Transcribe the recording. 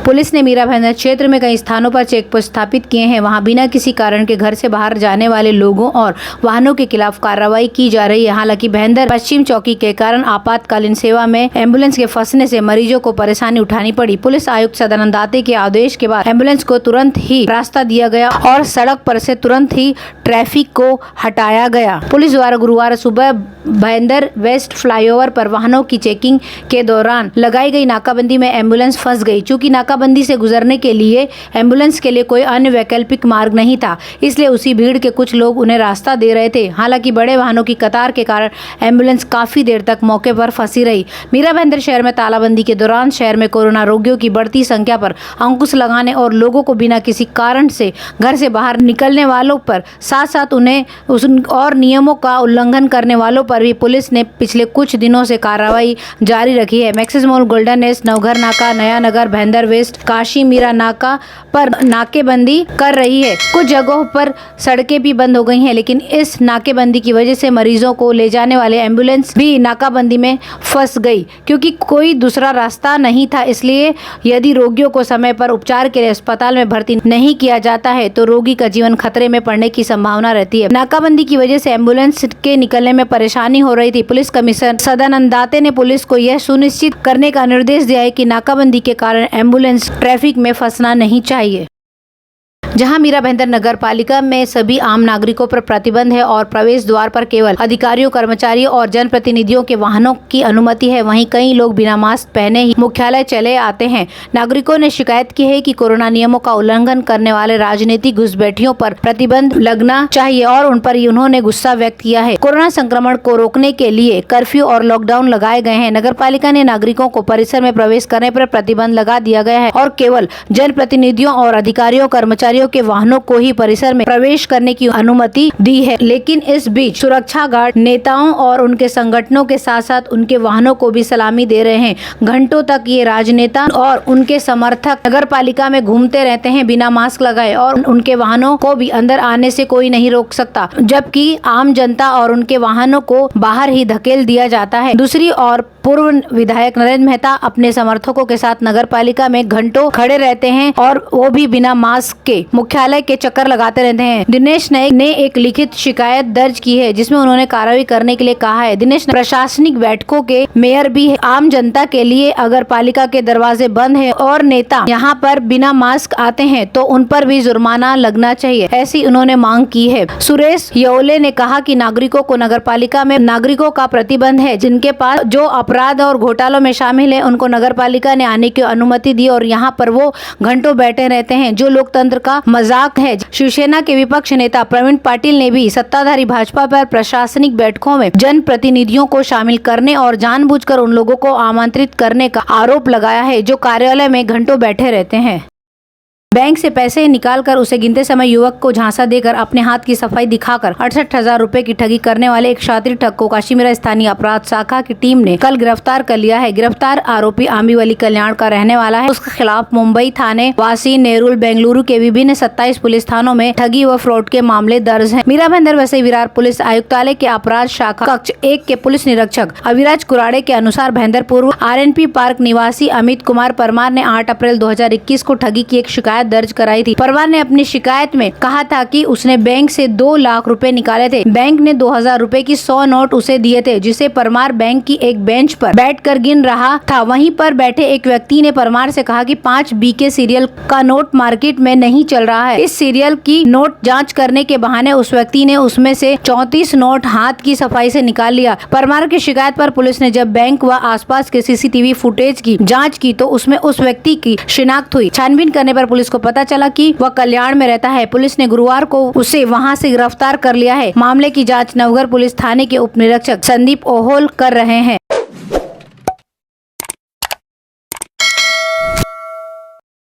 Police ने मीरा भाईंदर क्षेत्र में कई स्थानों पर चेक पोस्ट स्थापित किए हैं। वहां बिना किसी कारण के घर से बाहर जाने वाले लोगों और वाहनों के खिलाफ कार्रवाई की जा रही है। हालांकि भाईंदर पश्चिम चौकी के कारण आपातकालीन सेवा में एम्बुलेंस के फंसने से मरीजों को परेशानी उठानी पड़ी। पुलिस आयुक्त सदानंद दाते के आदेश के बाद एम्बुलेंस को तुरंत ही रास्ता दिया गया और सड़क पर से तुरंत ही ट्रैफिक को हटाया गया। पुलिस द्वारा गुरुवार सुबह भाईंदर वेस्ट फ्लाईओवर पर वाहनों की चेकिंग के दौरान लगाई गई नाकाबंदी में एम्बुलेंस फंस गई। चूंकि नाकाबंदी से गुजरने के लिए एम्बुलेंस के लिए कोई अन्य वैकल्पिक मार्ग नहीं था, इसलिए उसी भीड़ के कुछ लोग उन्हें रास्ता दे रहे थे। हालांकि बड़े वाहनों की कतार के कारण एम्बुलेंस काफी देर तक मौके पर फंसी रही। मीरा भाईंदर शहर में तालाबंदी के दौरान शहर में कोरोना रोगियों की बढ़ती संख्या पर अंकुश लगाने और लोगों को बिना किसी कारण से घर से बाहर निकलने वालों पर साथ साथ उन्हें और नियमों का उल्लंघन करने वालों पर भी पुलिस ने पिछले कुछ दिनों से कार्रवाई जारी रखी है। Maxis mall, golden age, Navghar Naka, Naya Nagar, Bhayandar west, Kashi Mira Naka पर नाकेबंदी कर रही है। कुछ जगहों पर सड़कें भी बंद हो गई हैं, लेकिन इस नाकेबंदी की वजह से मरीजों को ले जाने वाले एम्बुलेंस भी नाकाबंदी में फंस गई, क्योंकि कोई दूसरा रास्ता नहीं था। इसलिए यदि रोगियों को समय पर उपचार के लिए अस्पताल में भर्ती नहीं किया जाता है तो रोगी का जीवन खतरे में पड़ने की संभावना रहती है। नाकाबंदी की वजह से एम्बुलेंस के निकलने में परेशानी हो रही थी। पुलिस कमिश्नर सदानंद दाते ने पुलिस को यह सुनिश्चित करने का निर्देश दिया है कि नाकाबंदी के कारण एम्बुलेंस ट्रैफिक में फंसना नहीं चाहिए। जहां मीरा भाईंदर नगर पालिका में सभी आम नागरिकों पर प्रतिबंध है और प्रवेश द्वार पर केवल अधिकारियों, कर्मचारियों और जनप्रतिनिधियों के वाहनों की अनुमति है, वहीं कई लोग बिना मास्क पहने ही मुख्यालय चले आते हैं। नागरिकों ने शिकायत की है कि कोरोना नियमों का उल्लंघन करने वाले राजनीतिक घुसपैठियों पर प्रतिबंध लगना चाहिए और उन पर उन्होंने गुस्सा व्यक्त किया है। कोरोना संक्रमण को रोकने के लिए कर्फ्यू और लॉकडाउन लगाए गए हैं। नगर पालिका ने नागरिकों को परिसर में प्रवेश करने पर प्रतिबंध लगा दिया गया है और केवल जनप्रतिनिधियों और अधिकारियों, कर्मचारियों के वाहनों को ही परिसर में प्रवेश करने की अनुमति दी है। लेकिन इस बीच सुरक्षा गार्ड नेताओं और उनके संगठनों के साथ साथ उनके वाहनों को भी सलामी दे रहे हैं। घंटों तक ये राजनेता और उनके समर्थक नगर पालिका में घूमते रहते हैं बिना मास्क लगाए और उनके वाहनों को भी अंदर आने से कोई नहीं रोक सकता, जबकि आम जनता और उनके वाहनों को बाहर ही धकेल दिया जाता है। दूसरी ओर पूर्व विधायक नरेंद्र मेहता अपने समर्थकों के साथ नगर पालिका में घंटों खड़े रहते हैं और वो भी बिना मास्क के मुख्यालय के चक्कर लगाते रहते हैं। दिनेश नाइक ने एक लिखित शिकायत दर्ज की है जिसमें उन्होंने कार्रवाई करने के लिए कहा है। दिनेश प्रशासनिक बैठकों के मेयर भी है। आम जनता के लिए अगर पालिका के दरवाजे बंद हैं और नेता यहाँ पर बिना मास्क आते हैं तो उन पर भी जुर्माना लगना चाहिए, ऐसी उन्होंने मांग की है। सुरेश यौले ने कहा कि नागरिकों को नगर पालिका में नागरिकों का प्रतिबंध है। जिनके पास जो अपराध और घोटालों में शामिल है उनको नगर पालिका ने आने की अनुमति दी और यहाँ पर वो घंटों बैठे रहते हैं, जो लोकतंत्र का मजाक है। शिवसेना के विपक्ष नेता प्रवीण पाटिल ने भी सत्ताधारी भाजपा पर प्रशासनिक बैठकों में जनप्रतिनिधियों को शामिल करने और जानबूझकर उन लोगों को आमंत्रित करने का आरोप लगाया है जो कार्यालय में घंटों बैठे रहते हैं। बैंक से पैसे निकालकर उसे गिनते समय युवक को झांसा देकर अपने हाथ की सफाई दिखाकर 68,000 रुपए की ठगी करने वाले एक शातिर ठग को काशीमीरा स्थानीय अपराध शाखा की टीम ने कल गिरफ्तार कर लिया है। गिरफ्तार आरोपी आंबीवली कल्याण का रहने वाला है। उसके खिलाफ मुंबई थाने, वासी, नेरुल, बेंगलुरु के विभिन्न 27 पुलिस थानों में ठगी व फ्रॉड के मामले दर्ज है। मीरा भाईंदर वसई विरार पुलिस आयुक्तालय के अपराध शाखा कक्ष 1 के पुलिस निरीक्षक अविराज कुराड़े के अनुसार भाईंदर पूर्व RNP पार्क निवासी अमित कुमार परमार ने 8 अप्रैल 2021 को ठगी की एक शिकायत दर्ज कराई थी। परमार ने अपनी शिकायत में कहा था कि उसने बैंक से 2 लाख रुपए निकाले थे। बैंक ने 2,000 रुपए की 100 नोट उसे दिए थे, जिसे परमार बैंक की एक बेंच पर बैठकर गिन रहा था। वहीं पर बैठे एक व्यक्ति ने परमार से कहा कि 5 BK सीरियल का नोट मार्केट में नहीं चल रहा है। इस सीरियल की नोट जाँच करने के बहाने उस व्यक्ति ने उसमें से 34 नोट हाथ की सफाई से निकाल लिया। परमार की शिकायत पर पुलिस ने जब बैंक व आसपास के CCTV फुटेज की जाँच की तो उसमें उस व्यक्ति की शिनाख्त हुई। छानबीन करने पर पुलिस को पता चला कि वह कल्याण में रहता है। पुलिस ने गुरुवार को उसे वहां से गिरफ्तार कर लिया है। मामले की जांच नवघर पुलिस थाने के उप निरीक्षक संदीप ओहोल कर रहे हैं।